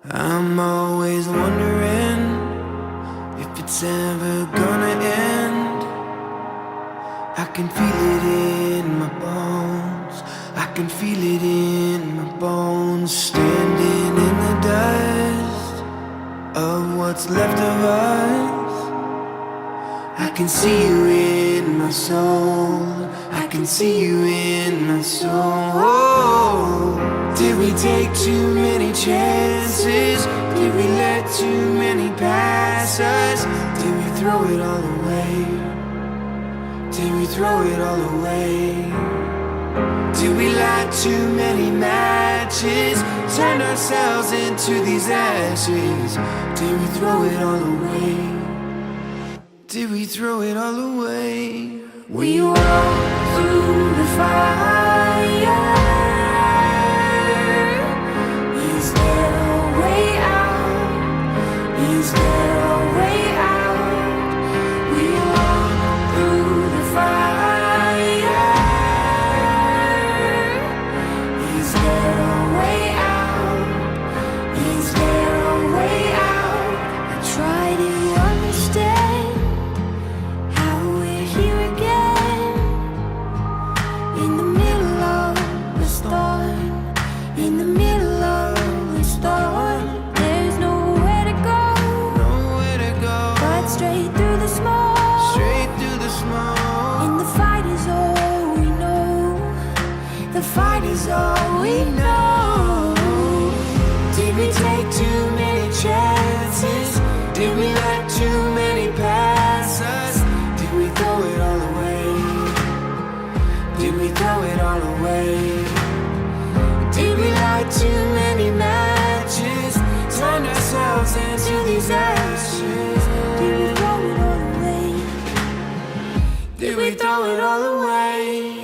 I'm always wondering if it's ever gonna end. I can feel it in my bones, I can feel it in my bones. Standing in the dust of what's left of us, I can see you in my soul, I can see you in my soul. Did we take too many chances? Did we let too many pass us? Did we throw it all away? Did we throw it all away? Did we light too many matches? Turn ourselves into these ashes? Did we throw it all away? Did we throw it all away? We walked through the fire. Is there a way out? Is there a way out? We walked through the fire. Is there a way out? Is there a way out? I try to understand how we're here again, in the middle of the storm, in the middle of the storm. There's nowhere to go, nowhere to go, but straight through the smoke, straight through the smoke. And the fight is all we know, the fight is all we know. Did we take too many chances? Did we let too many pass us? Did we throw it all away? Did we throw it all away? Did we light too many matches? Turn ourselves into these ashes? Did we throw it all away? Did we throw it all away?